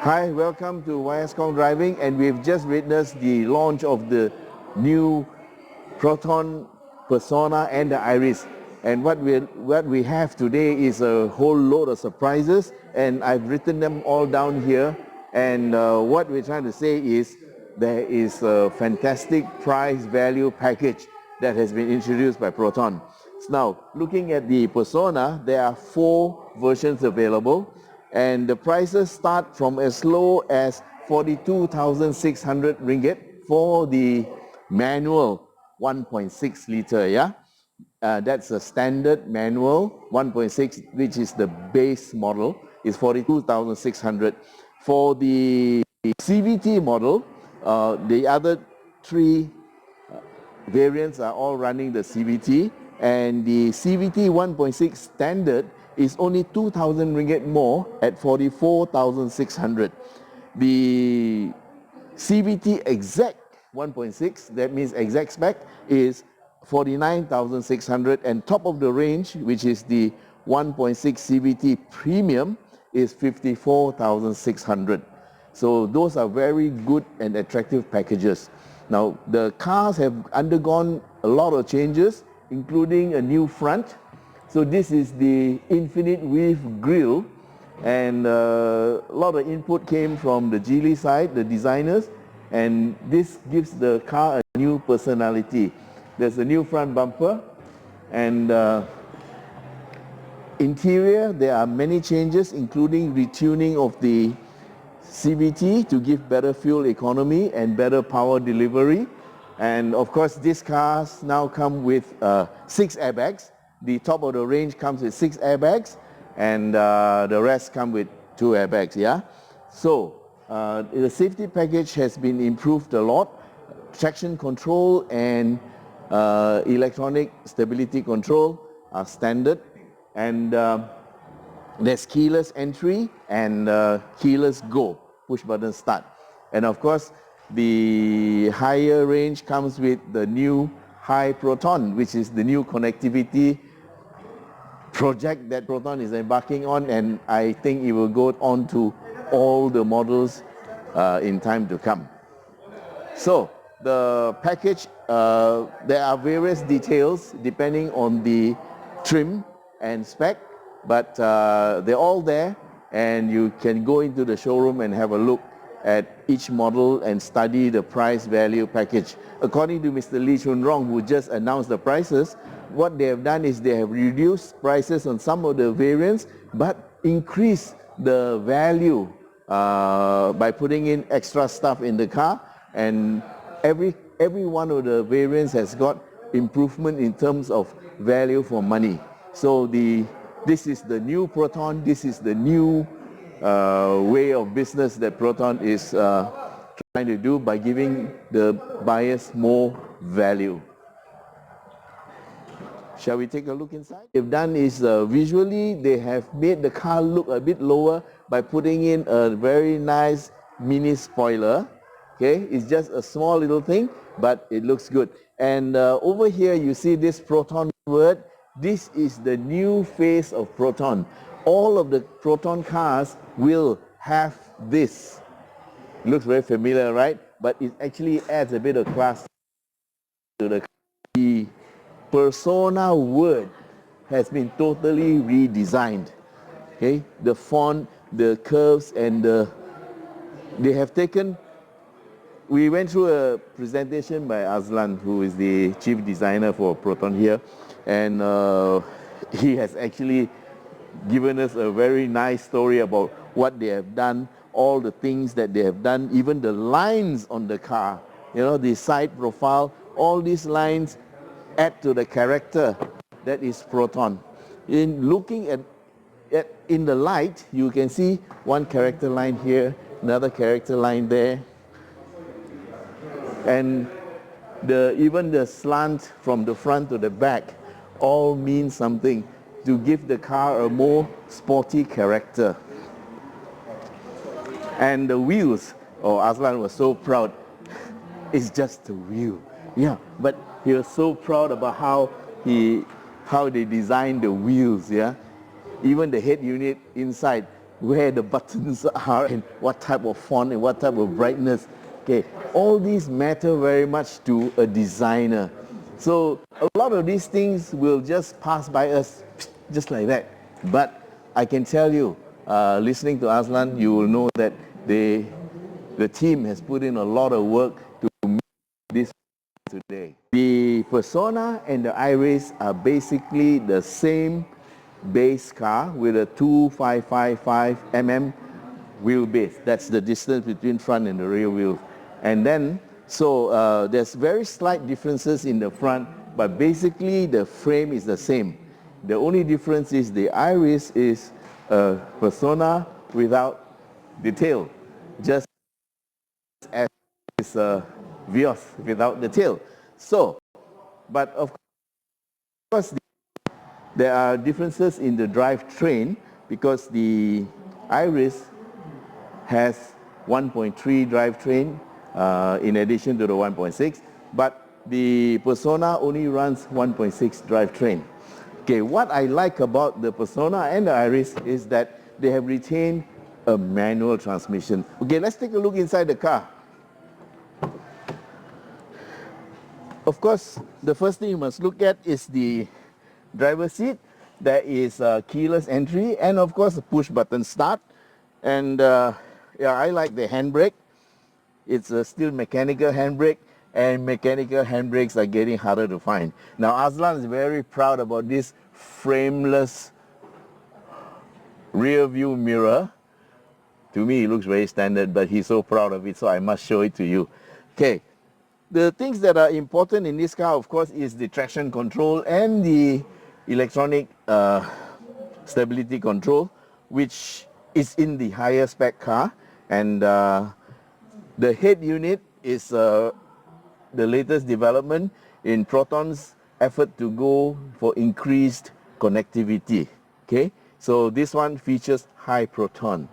Hi, welcome to Khong Driving, and we've just witnessed the launch of the new Proton Persona and the Iris. And what we have today is a whole load of surprises, and I've written them all down here. And what we're trying to say is there is a fantastic price value package that has been introduced by Proton. So now, looking at the Persona, there are 4 versions available, and the prices start from as low as 42,600 ringgit for the manual 1.6 liter, yeah? That's a standard manual 1.6, which is the base model, is 42,600. For the CVT model, the other 3 variants are all running the CVT, and the CVT 1.6 standard is only 2,000 ringgit more at 44,600. The CVT exact 1.6, that means exact spec, is 49,600, and top of the range, which is the 1.6 CVT premium, is 54,600. So those are very good and attractive packages. Now, the cars have undergone a lot of changes, including a new front. So this is the infinite weave grille, and a lot of input came from the Geely side, the designers, and this gives the car a new personality. There's a new front bumper, and interior, there are many changes, including retuning of the CVT to give better fuel economy and better power delivery. And of course, these cars now come with 6 airbags. The top of the range comes with 6 airbags, and the rest come with 2 airbags, yeah? So, the safety package has been improved a lot. Traction control and electronic stability control are standard, and there's keyless entry and keyless go, push button start. And of course, the higher range comes with the new Hi Proton, which is the new connectivity project that Proton is embarking on, and I think it will go on to all the models in time to come. So, the package, there are various details depending on the trim and spec, but they're all there, and you can go into the showroom and have a look at each model and study the price value package. According to Mr. Lee Chun Rong, who just announced the prices, what they have done is they have reduced prices on some of the variants, but increased the value by putting in extra stuff in the car, and every one of the variants has got improvement in terms of value for money. So this is the new Proton, this is the new way of business that Proton is trying to do by giving the buyers more value. Shall we take a look inside? What they've done is visually they have made the car look a bit lower by putting in a very nice mini spoiler. Okay, it's just a small little thing, but it looks good. And over here you see this Proton word. This is the new face of Proton. All of the Proton cars will have this. Looks very familiar, right? But it actually adds a bit of class to the car. The Persona word has been totally redesigned. Okay, the font, the curves, and they have taken. We went through a presentation by Azlan, who is the chief designer for Proton here, and he has actually given us a very nice story about what they have done, all the things that they have done, even the lines on the car, you know, the side profile, all these lines add to the character that is Proton. In looking at in the light, you can see one character line here, another character line there, and even the slant from the front to the back all mean something to give the car a more sporty character. And the wheels, Aslan was so proud. It's just a wheel. Yeah, but he was so proud about how they designed the wheels, yeah. Even the head unit inside, where the buttons are and what type of font and what type of brightness. Okay, all these matter very much to a designer. So a lot of these things will just pass by us just like that. But I can tell you, listening to Aslan, you will know that the team has put in a lot of work to make this today. The Persona and the Iris are basically the same base car with a 2555 mm wheelbase. That's the distance between front and the rear wheels. And then, so there's very slight differences in the front, but basically the frame is the same. The only difference is the Iris is a Persona without the tail, just as is a Vios without the tail. So, but of course, there are differences in the drivetrain because the Iris has 1.3 drivetrain in addition to the 1.6, but the Persona only runs 1.6 drivetrain. Okay, what I like about the Persona and the Iris is that they have retained a manual transmission. Okay, let's take a look inside the car. Of course, the first thing you must look at is the driver's seat. There is a keyless entry and of course a push button start. And yeah, I like the handbrake. It's a still mechanical handbrake, and mechanical handbrakes are getting harder to find. Now Aslan is very proud about this frameless rear view mirror. To me it looks very standard, but he's so proud of it, so I must show it to you. Okay, the things that are important in this car, of course, is the traction control and the electronic stability control, which is in the higher spec car. And the head unit is the latest development in Proton's effort to go for increased connectivity. Okay, so this one features Hi Proton,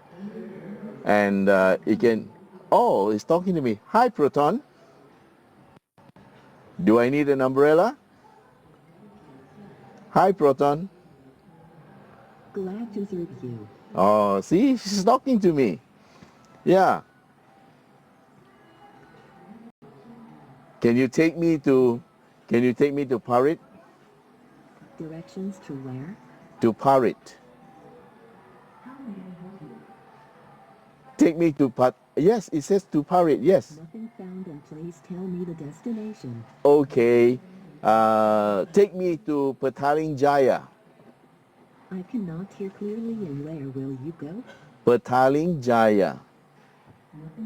and it can. Oh, it's talking to me. Hi Proton. Do I need an umbrella? Hi Proton. Glad to serve you. Oh, see, she's talking to me. Yeah. Can you take me to Parit? Directions to where? To Parit. Take me to Yes, it says to Parit. Yes. Nothing found, and please tell me the destination. Okay. Take me to Petaling Jaya. I cannot hear clearly, and where will you go? Petaling Jaya.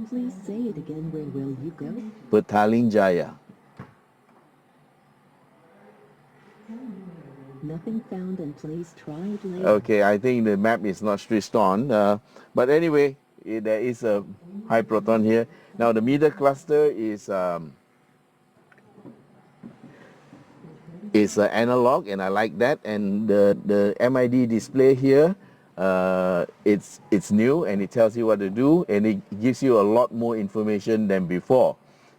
Please say it again. Where will you go? Petaling Jaya. Nothing found, and please try it later. Okay, I think the map is not switched on. But anyway, there is a Hi Proton here. Now the meter cluster is analog, and I like that. And the MID display here, it's new, and it tells you what to do, and it gives you a lot more information than before.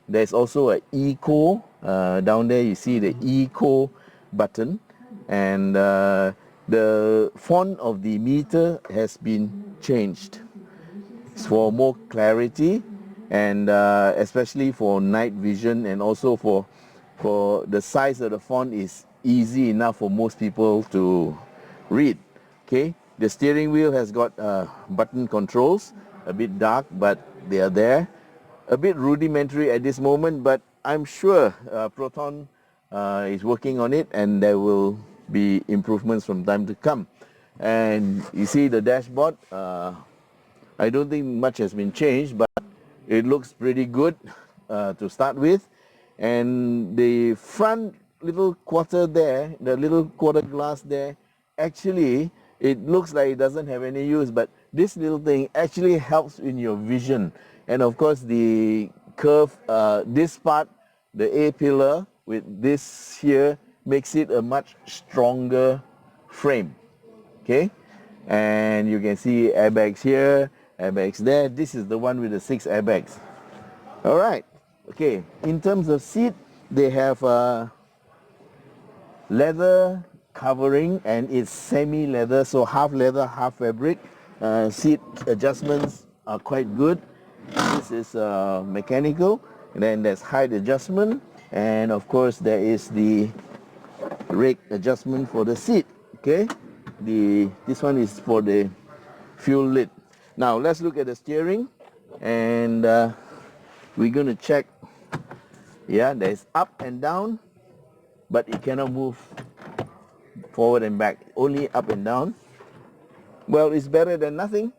There's also an eco down there. You see the eco button, and the font of the meter has been changed for more clarity, and especially for night vision, and also for the size of the font is easy enough for most people to read. Okay, the steering wheel has got button controls, a bit dark, but they are there. A bit rudimentary at this moment, but I'm sure Proton is working on it, and there will be improvements from time to come. And you see the dashboard, I don't think much has been changed, but it looks pretty good to start with. And the front little quarter there, the little quarter glass there, actually it looks like it doesn't have any use, but this little thing actually helps in your vision. And of course the curve, this part, the A pillar with this here, makes it a much stronger frame. Okay, and you can see airbags here, airbags there. This is the one with the 6 airbags. All right. Okay, in terms of seat, they have a leather covering, and it's semi-leather, so half leather, half fabric. seat adjustments are quite good. This is mechanical, and then there's height adjustment, and of course there is the rake adjustment for the seat. Okay, this one is for the fuel lid. Now let's look at the steering, and we're going to check. Yeah, there's up and down, but it cannot move forward and back, only up and down. Well, it's better than nothing.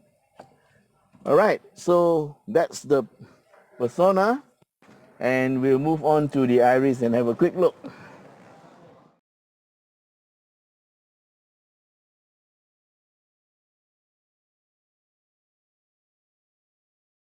All right, so that's the Persona, and we'll move on to the Iris and have a quick look.